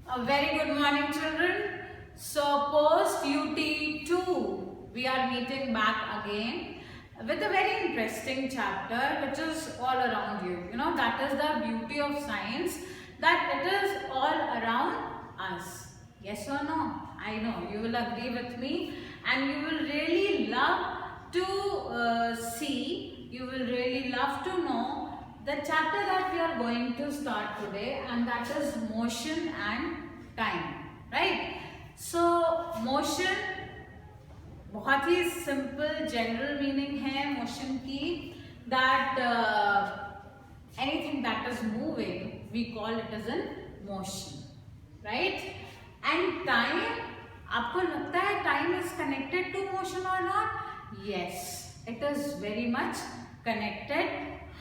A very good morning, children. So post UT2 we are meeting back again with a very interesting chapter which is all around you. You know, that is the beauty of science, that it is all around us. Yes or no? I know you will agree with me, and you will really love to see, you will really love to know the chapter that we are going to start today, and that is motion and time, right? So motion बहुत ही simple general meaning है motion की, that anything that is moving we call it as in motion, right? And time, आपको लगता है time is connected to motion or not? Yes, it is very much connected.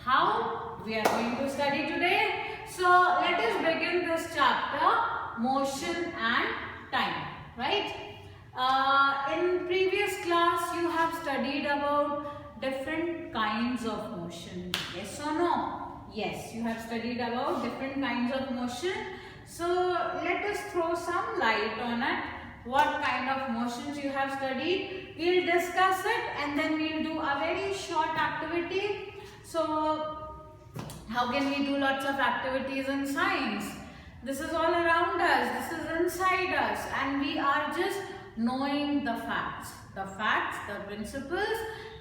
How we are going to study today? So let us begin this chapter, motion and time, right? In previous class you have studied about different kinds of motion. Yes or no? Yes, you have studied about different kinds of motion. So let us throw some light on it. What kind of motions you have studied? We'll discuss it and then we'll do a very short activity. So how can we do lots of activities in science? This is all around us, this is inside us, and we are just knowing the facts, the principles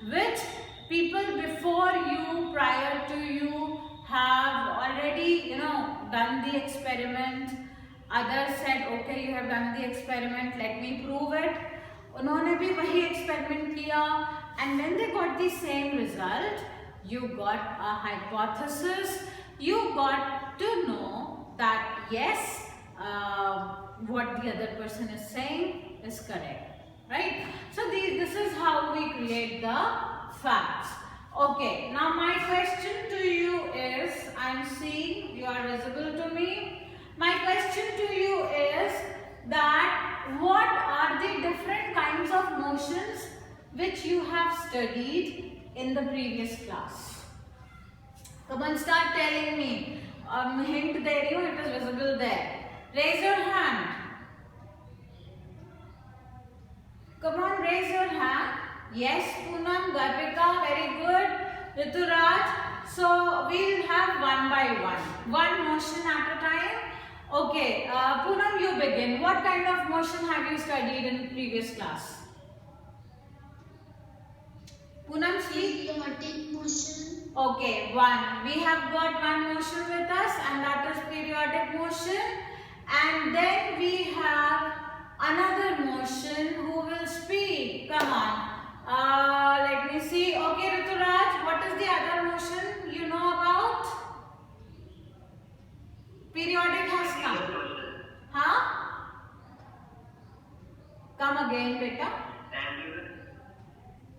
which people before you, prior to you have already, done the experiment. Others said, okay, you have done the experiment, let me prove it. उन्होंने भी वही experiment किया, and when they got the same result, you got a hypothesis, you got to know that yes, what the other person is saying is correct, right? So this is how we create the facts. Okay, now my question to you is, I'm seeing you are visible to me. My question to you is that what are the different kinds of motions which you have studied in the previous class? Come on, start telling me. Hint there, it is visible there. Raise your hand. Come on, raise your hand. Yes, Poonam, Garvika, very good. Rituraj. So we'll have one by one motion at a time. Okay, Poonam, you begin. What kind of motion have you studied in previous class? Poonam, speak. Periodic motion. Okay, one. We have got one motion with us, and that is periodic motion. And then we have another motion. Who will speak? Come on. Let me see. Okay, Rituraj, what is the other motion you know about? Periodic has come. Huh? Come again, beta.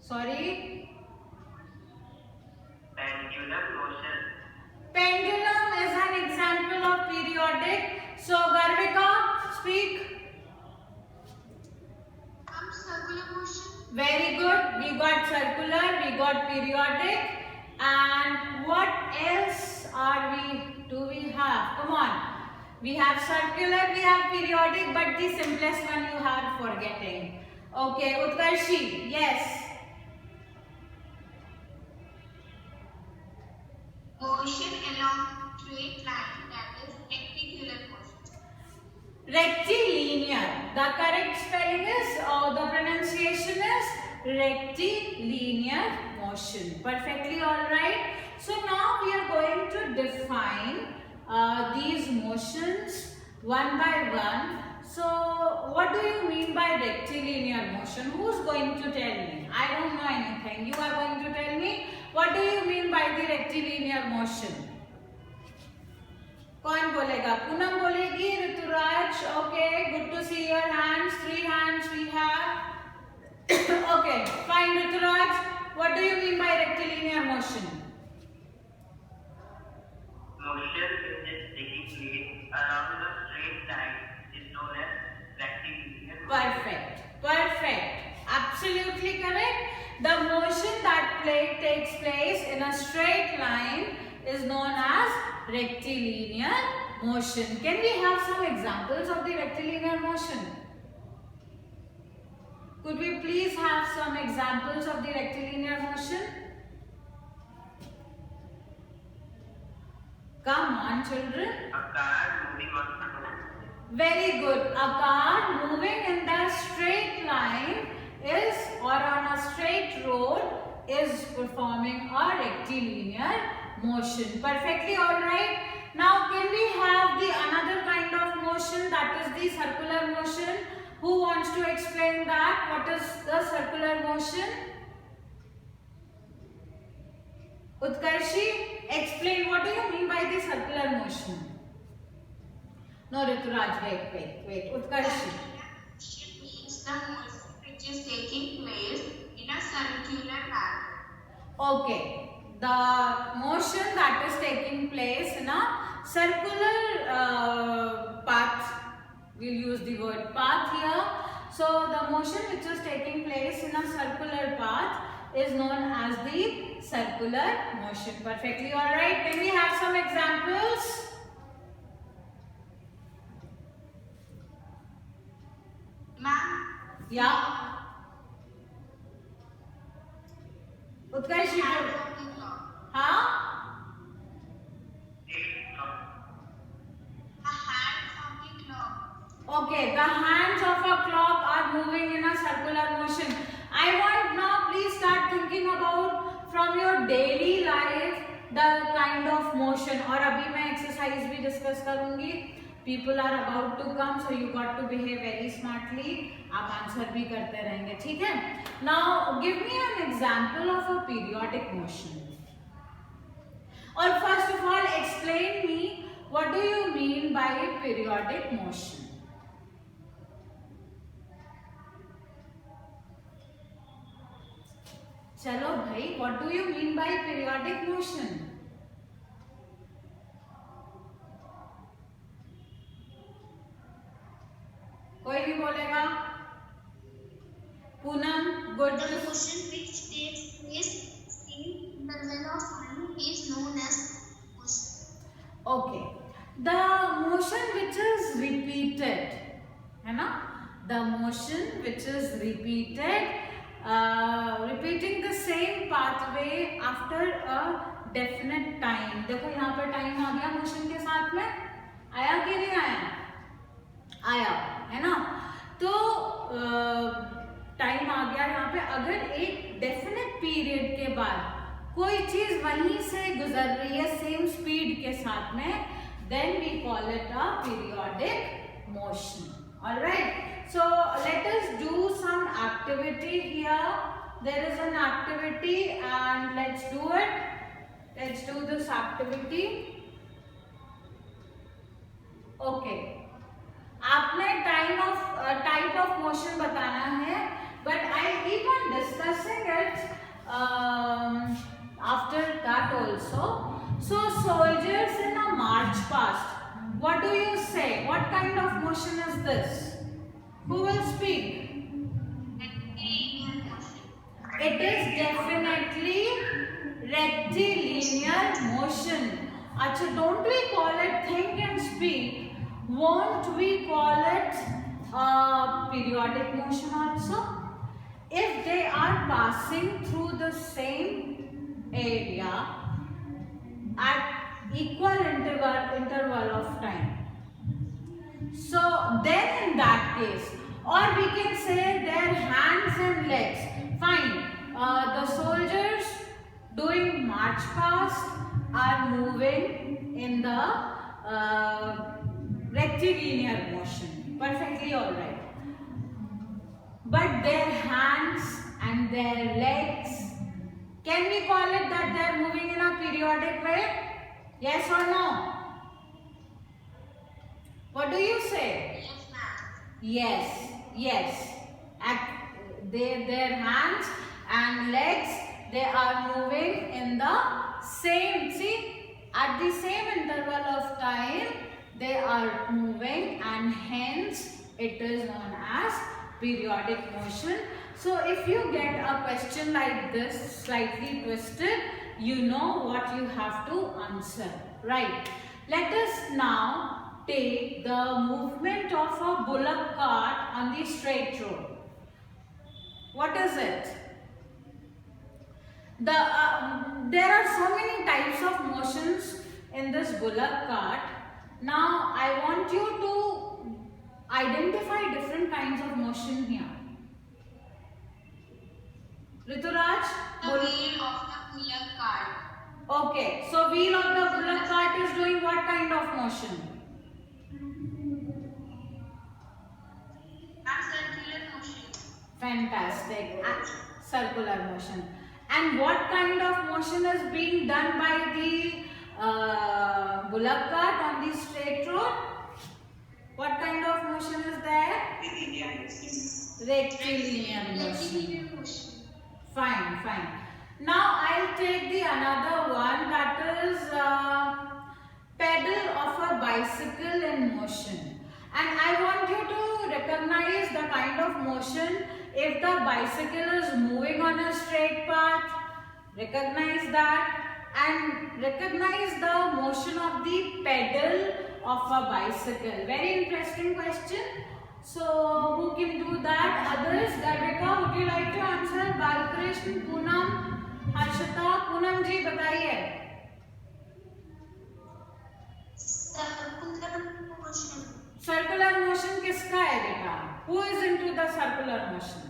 Sorry. Pendulum motion. Pendulum is an example of periodic. So, Garvika, speak. Circular motion. Very good. We got circular, we got periodic. And what else do we have? Come on. We have circular, we have periodic, but the simplest one you are forgetting. Okay, Utkarshi, yes. Motion along straight line, that is rectangular motion. Rectilinear. The correct spelling is, or the pronunciation is rectilinear motion. Perfectly alright. So now we are going to define these motions one by one. So what do you mean by rectilinear motion? Who's going to tell me? I don't know anything. You are going to tell me. What do you mean by the rectilinear motion? कौन बोलेगा? पूनम बोलेगी, Rituraj. Okay, good to see your hands. 3 hands we have. Okay, fine, Rituraj. What do you mean by rectilinear motion? Motion which is taking place along the straight line is known as rectilinear motion. Perfect. Absolutely correct. The motion that takes place in a straight line is known as rectilinear motion. Can we have some examples of the rectilinear motion? Could we please have some examples of the rectilinear motion? Come on, children. A car moving on the road. Very good. A car moving in the straight line is, or on a straight road, is performing a rectilinear motion. Perfectly alright. Now can we have the another kind of motion, that is the circular motion? Who wants to explain that? What is the circular motion? Utkarshi, explain what do you mean by the circular motion? No, Rituraj, wait. Utkarshi. Motion means the motion which is taking place in a circular pattern. Okay, the motion that is taking place in a circular path, we'll use the word path here. So the motion which is taking place in a circular path is known as the circular motion. Perfectly alright. Can we have some examples? Ma'am, Yeah. Utkarshi, hand of the clock. huh? The hands of the clock. Okay, the hands of a clock are moving in a circular motion. I want now please start thinking about from your daily life the kind of motion. और अभी मैं exercise भी discuss करूँगी. People are about to come, so you got to behave very smartly. आप answer भी करते रहेंगे, ठीक है? Now give me an example of a periodic motion. Or first of all, explain me what do you mean by periodic motion? चलो भाई, what do you mean by periodic motion? कोई नहीं बोलेगा? Poonam, good. The motion which takes place in interval of time is known as motion. Okay, the motion which is repeated, है ना? The motion which is repeated, repeating the same pathway after a definite time. देखो यहाँ पर time आ गया motion के साथ में, आया कि नहीं आया? आया, है ना? तो टाइम आ गया यहाँ पे. अगर एक डेफिनेट पीरियड के बाद कोई चीज वहीं से गुजर रही है सेम स्पीड के साथ में, then we call it a periodic motion. All right. So let us do some activity here. There is an activity and let's do it. Let's do this activity. Okay. आपने type of motion बताना है, but I keep on discussing it after that also. So soldiers in a march past. What do you say? What kind of motion is this? Who will speak? Rectilinear motion. It is definitely rectilinear motion. अच्छा, don't we call it think and speak? Won't we call it periodic motion also? If they are passing through the same area at equal interval of time. So then in that case, or we can say their hands and legs. Fine. The soldiers doing march past are moving in the rectilinear motion. Perfectly alright. But their hands and their legs, can we call it that they are moving in a periodic way? Yes or no? What do you say? Yes, ma'am. Yes, yes. Their hands and legs, they are moving in the same, see, at the same interval of time, they are moving, and hence it is known as periodic motion. So if you get a question like this, slightly twisted, you know what you have to answer, right? Let us now take the movement of a bullock cart on the straight road. What is it? There are so many types of motions in this bullock cart. Now I want you to identify different kinds of motion here. Rituraj? The wheel of the bullock cart. Okay, so wheel of the bullock cart is doing what kind of motion? Circular motion. Fantastic. Circular motion. And what kind of motion is being done by the bullock cart on the straight road? What kind of motion is there? Rectilinear motion. Fine, fine. Now I'll take the another one, that is pedal of a bicycle in motion. And I want you to recognize the kind of motion. If the bicycle is moving on a straight path, recognize that, and recognize the motion of the pedal of a bicycle. Very interesting question. So who can do that? Others? Garvika, would you like to answer? Balkrishna, Poonam, Harshita, Poonam ji, बताइए. Circular motion. Circular motion किसका है बेटा? Who is into the circular motion?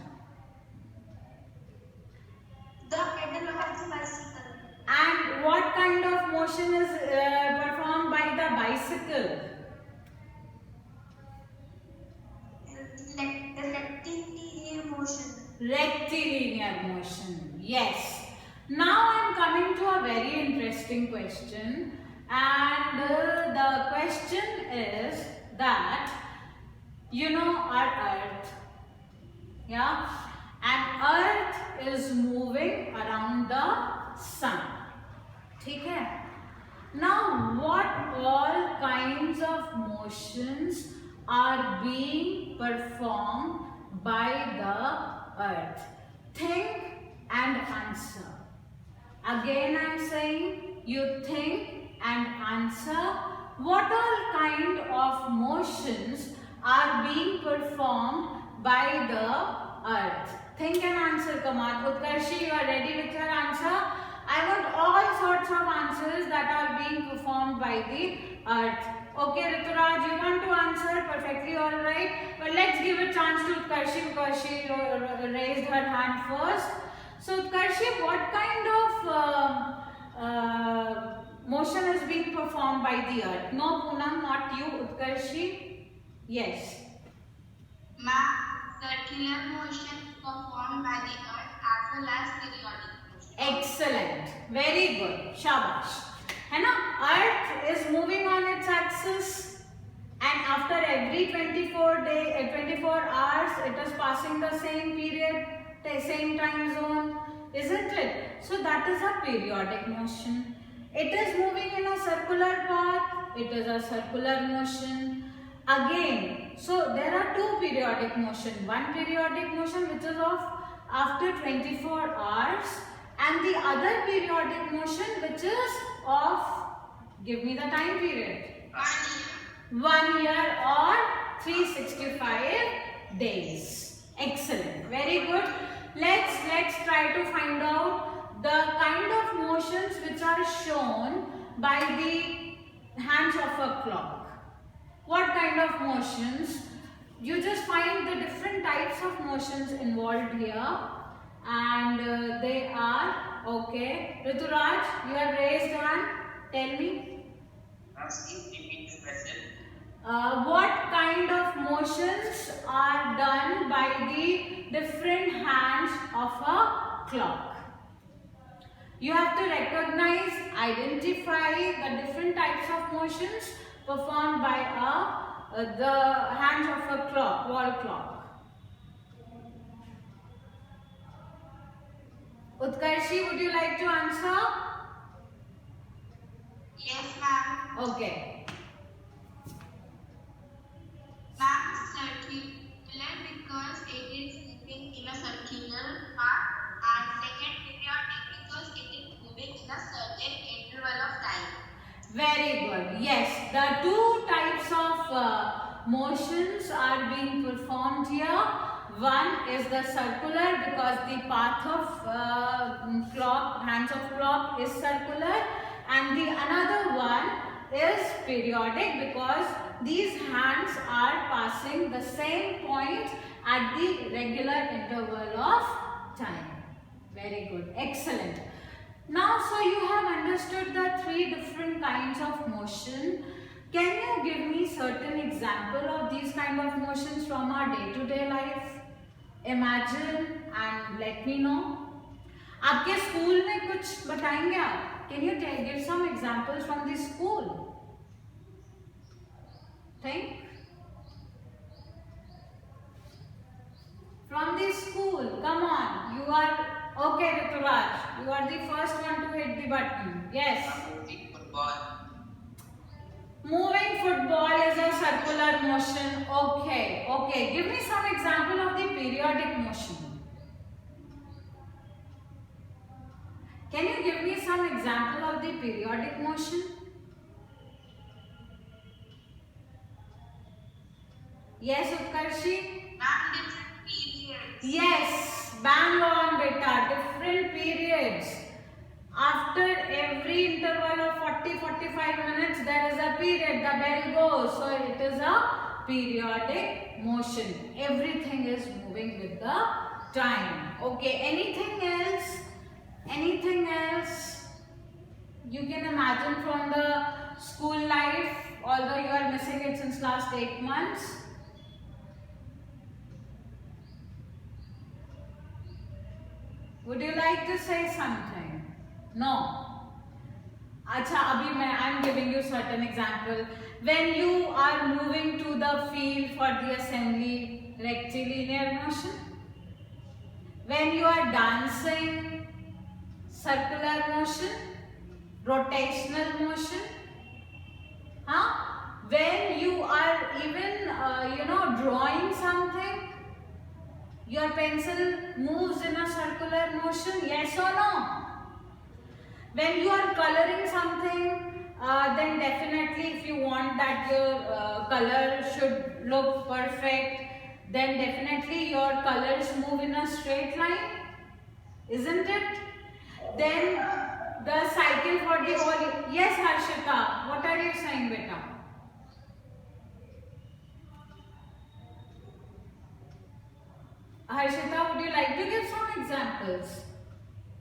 The pedal of the bicycle. And what kind of motion is performed by the bicycle? Rectilinear motion. Rectilinear motion. Yes. Now I am coming to a very interesting question, and the question is that you know our earth, yeah, and earth is moving around the sun. ठीक है? Now what all kinds of motions are being performed by the earth? Think and answer. Again I am saying, you think and answer. What all kind of motions are being performed by the earth? Think and answer, come on. Utkarshi, you are ready with your answer? I want all sorts of answers that are being performed by the earth. Okay, Rituraj, you want to answer? Perfectly alright. But let's give a chance to Utkarshi because she raised her hand first. So Utkarshi, what kind of motion is being performed by the earth? No, Poonam, not you. Utkarshi? Yes. Ma'am, circular motion performed by the earth as well as periodic motion. Excellent. Very good. Shabash. है ना? Earth is moving on its axis, and after every 24 hours, it is passing the same period, the same time zone, isn't it? So that is a periodic motion. It is moving in a circular path. It is a circular motion. Again, so there are two periodic motion. One periodic motion which is of after 24 hours, and the other periodic motion which is of, give me the time period, 1 year or 365 days. Excellent. Very good. Let's try to find out the kind of motions which are shown by the hands of a clock. What kind of motions? You just find the different types of motions involved here, and they are, okay, Rituraj, you have raised hand. Tell me. What kind of motions are done by the different hands of a clock? You have to recognize, identify the different types of motions performed by the hands of a clock, wall clock. Utkarshi, would you like to answer? Yes, ma'am. Okay. Ma'am, circular because it is moving in a circular path, and second periodic because it is moving in a certain interval of time. Very good. Yes, the two types of motions are being performed here. One is the circular because the path of hands of clock is circular, and the another one is periodic because these hands are passing the same point at the regular interval of time. Very good, excellent. Now, so you have understood the three different kinds of motion. Can you give me certain example of these kind of motions from our day-to-day life? Imagine and let me know. आपके school में कुछ बताएंगे आप? Can you give some examples from the school? Think. From the school, come on. You are okay, Rituraj. You are the first one to hit the button. Yes. Moving football. Moving football is a circular motion. Okay, okay. Give me some example of the periodic motion. Can you give me some example of the periodic motion? Yes, Utkarshi? Different periods. Yes, bang on beta, different periods. After every interval of 40-45 minutes, there is a period, the bell goes. So it is a periodic motion. Everything is moving with the time. Okay, anything else? Anything else? You can imagine from the school life, although you are missing it since last 8 months. Would you like to say something? No. Acha, abhi I'm giving you certain example. When you are moving to the field for the assembly, rectilinear motion. When you are dancing, circular motion, rotational motion. Huh? When you are even, drawing something, your pencil moves in a circular motion, yes or no? When you are coloring something, then definitely if you want that your color should look perfect, then definitely your colors move in a straight line, isn't it? Then the cycle for the whole, yes Harshita, what are you saying beta? Harshita, would you like to give some examples?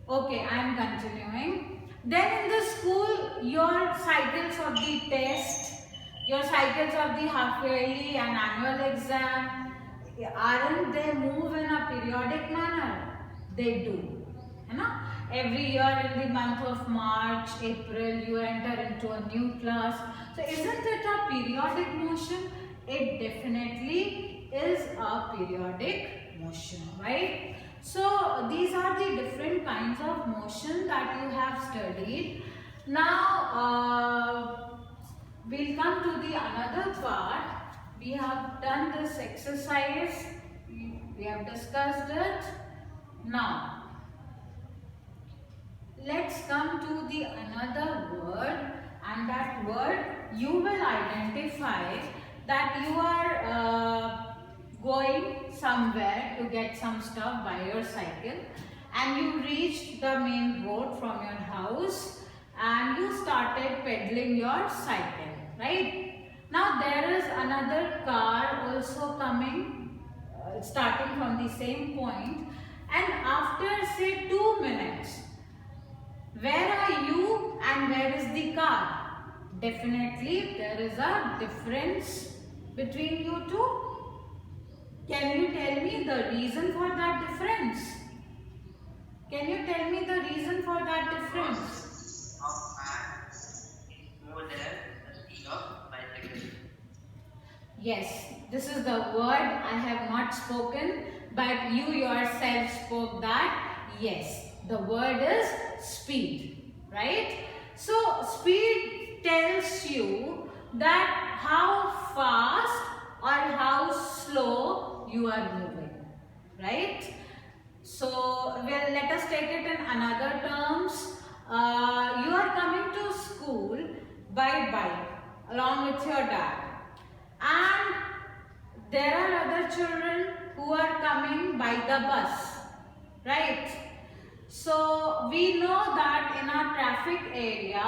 Okay, I am continuing. Then in the school, your cycles of the test, your cycles of the half yearly and annual exam, aren't they move in a periodic manner? They do. Every year in the month of March, April, you enter into a new class. So isn't it a periodic motion? It definitely is a periodic motion, right? So these are the different kinds of motion that you have studied. Now we'll come to the another part. We have done this exercise. We have discussed it. Now let's come to the another word, and that word you will identify that you are going somewhere to get some stuff by your cycle, and you reached the main road from your house and you started pedaling your cycle, right? Now there is another car also coming, starting from the same point, and after say 2 minutes, where are you and where is the car? Definitely there is a difference between you two. Can you tell me the reason for that difference? Can you tell me the reason for that difference? Of man is more than the speed of bicycle. Yes, this is the word I have not spoken, but you yourself spoke that. Yes, the word is speed, right? So speed tells you that how fast or how slow you are moving, right? So well, let us take it in another terms. You are coming to school by bike, along with your dad, and there are other children who are coming by the bus, right? So we know that in our traffic area,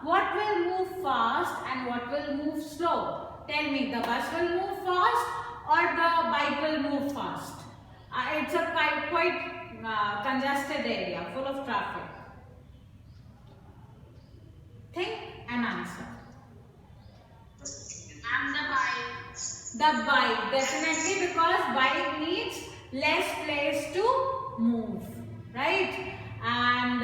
what will move fast and what will move slow? Tell me, the bus will move fast or the bike will move fast? It's a quite congested area, full of traffic. Think and answer. And the bike. The bike, definitely, because bike needs less place to move, right? And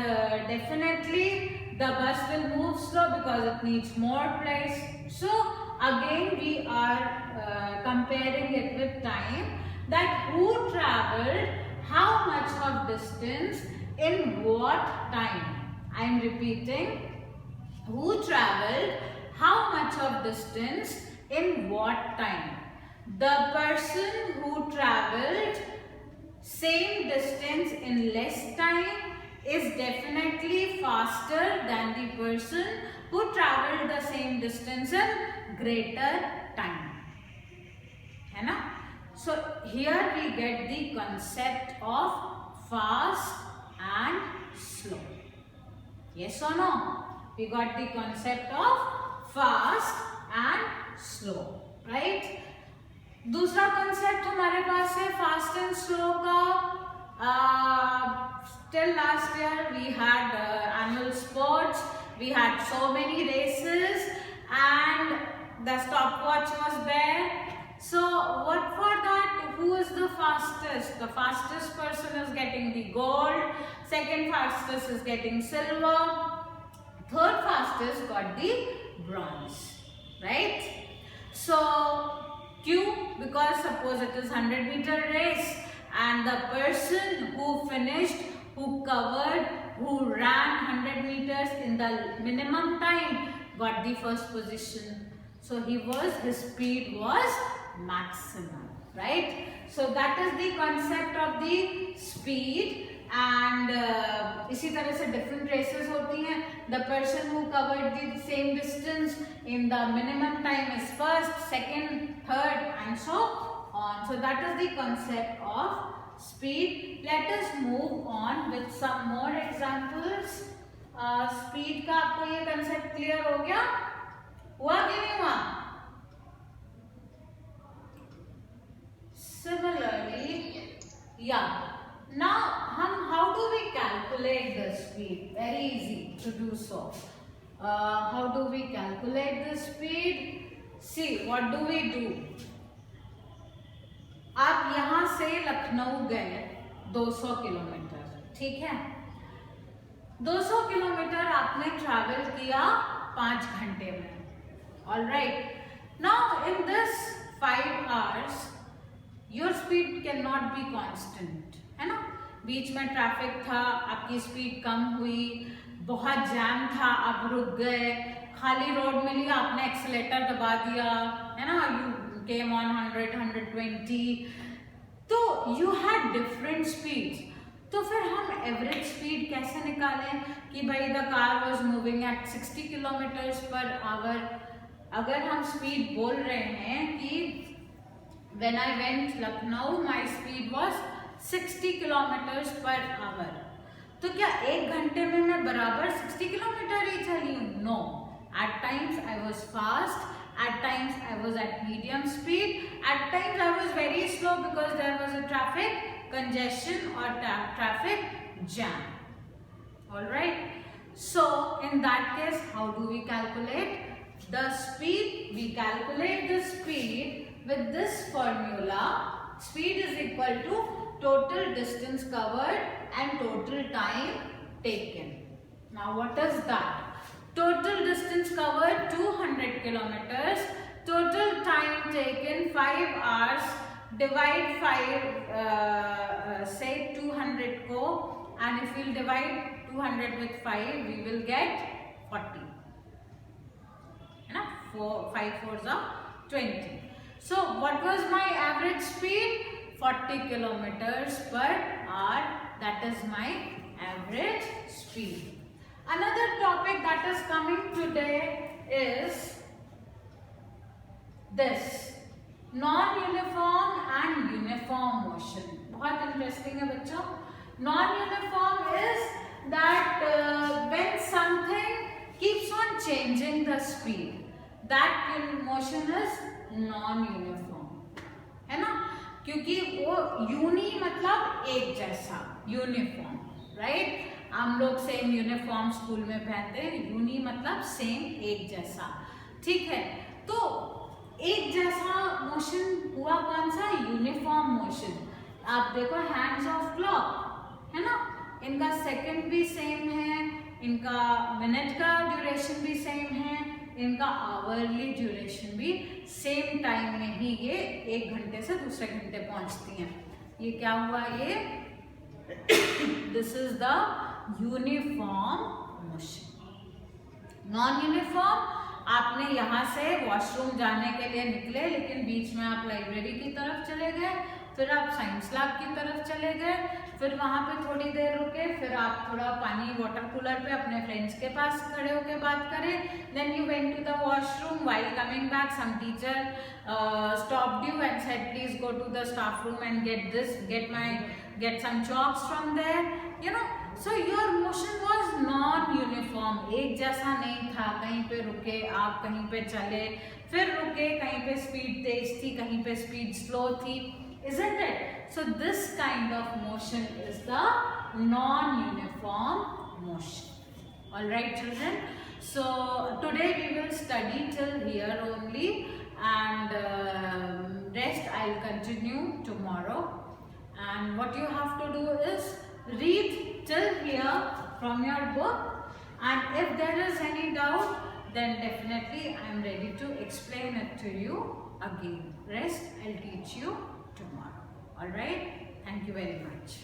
definitely the bus will move slow because it needs more place. So again we are comparing it with time, that who traveled how much of distance in what time. I am repeating, who traveled how much of distance in what time. The person who traveled same distance in less time is definitely faster than the person who traveled the same distance in greater time. है ना? So here we get the concept of fast and slow. Yes or no? We got the concept of fast and slow, right? दूसरा concept हमारे पास है fast and slow का. Till last year we had annual sports, we had so many races and the stopwatch was there. So what for that, who is the fastest? The fastest person is getting the gold, second fastest is getting silver, third fastest got the bronze, right? So Q, because suppose it is 100-meter race and the person who finished, who covered, who ran 100 meters in the minimum time got the first position. So his speed was maximum, right? So that is the concept of the speed. And इसी तरह से different races होती हैं. The person who covered the same distance in the minimum time is first, second, third, and so on. So that is the concept of speed. Let us move on with some more examples. Speed का आपको ये concept clear हो गया? हुआ कि नहीं हुआ? Similarly, yeah. Now, how do we calculate the speed? Very easy to do so. How do we calculate the speed? See, what do we do? आप यहाँ से लखनऊ गए 200 किलोमीटर, ठीक है? 200 किलोमीटर आपने ट्रैवल किया 5 घंटे में. All right. Now, in this 5 hours, your speed cannot be constant. है ना? बीच में ट्रैफिक था, आपकी स्पीड कम हुई, बहुत जैम था, आप रुक गए, खाली रोड मिली, आपने एक्सीलेटर दबा दिया, है ना? यू केम ऑन 100, 120, तो यू हैड डिफरेंट स्पीड्स. तो फिर हम एवरेज स्पीड कैसे निकालें कि भाई the car was moving at 60 kilometres per hour. अगर हम स्पीड बोल रहे हैं कि when I went Lucknow, my speed was 60 kilometers per hour. तो क्या 1 घंटे में मैं बराबर 60 किलोमीटर ही चली हूँ? No. At times I was fast, at times I was at medium speed, at times I was very slow because there was a traffic congestion or traffic jam. Alright. So in that case, how do we calculate the speed? We calculate the speed with this formula. Speed is equal to total distance covered and total time taken. Now what is that? Total distance covered 200 kilometers. Total time taken 5 hours. Divide 5, say 200 ko, and if we will divide 200 with 5, we will get 40. 5 4s are 20. So what was my average speed? 40 kilometers per hour. That is my average speed. Another topic that is coming today is this non-uniform and uniform motion. बहुत interesting है बच्चों. Non-uniform is that when something keeps on changing the speed, that motion is non-uniform, है ना. क्योंकि वो uni मतलब एक जैसा, यूनिफॉर्म, राइट. हम लोग सेम यूनिफॉर्म स्कूल में पहनते हैं. यूनी मतलब सेम, एक जैसा, ठीक है. तो एक जैसा मोशन हुआ कौन सा? Uniform motion. आप देखो हैंड्स ऑफ क्लॉक, है ना, इनका सेकंड भी सेम है, इनका मिनट का ड्यूरेशन भी सेम है, इनका आवरली ड्यूरेशन भी सेम टाइम में ही ये एक घंटे से दूसरे घंटे पहुंचती हैं. ये क्या हुआ? ये this is the uniform motion. Non uniform, आपने यहाँ से वॉशरूम जाने के लिए निकले, लेकिन बीच में आप लाइब्रेरी की तरफ चले गए, फिर आप साइंस लैब की तरफ चले गए, फिर वहाँ पे थोड़ी देर रुके, फिर आप थोड़ा पानी वाटर कूलर पे अपने फ्रेंड्स के पास खड़े होके बात करें. Then you went to the washroom. While coming back some teacher stopped you and said please go to the staff room and get some chalks from there, you know. So your motion was non-uniform. एक जैसा नहीं था. कहीं पे रुके आप, कहीं पे चले, फिर रुके, कहीं पे स्पीड तेज थी, कहीं पे स्पीड स्लो थी, isn't it? So this kind of motion is the non-uniform motion. All right, children. So today we will study till here only, and rest I'll continue tomorrow. And what you have to do is read till here from your book, and if there is any doubt, then definitely I am ready to explain it to you again. Rest I'll teach you tomorrow. All right. Thank you very much.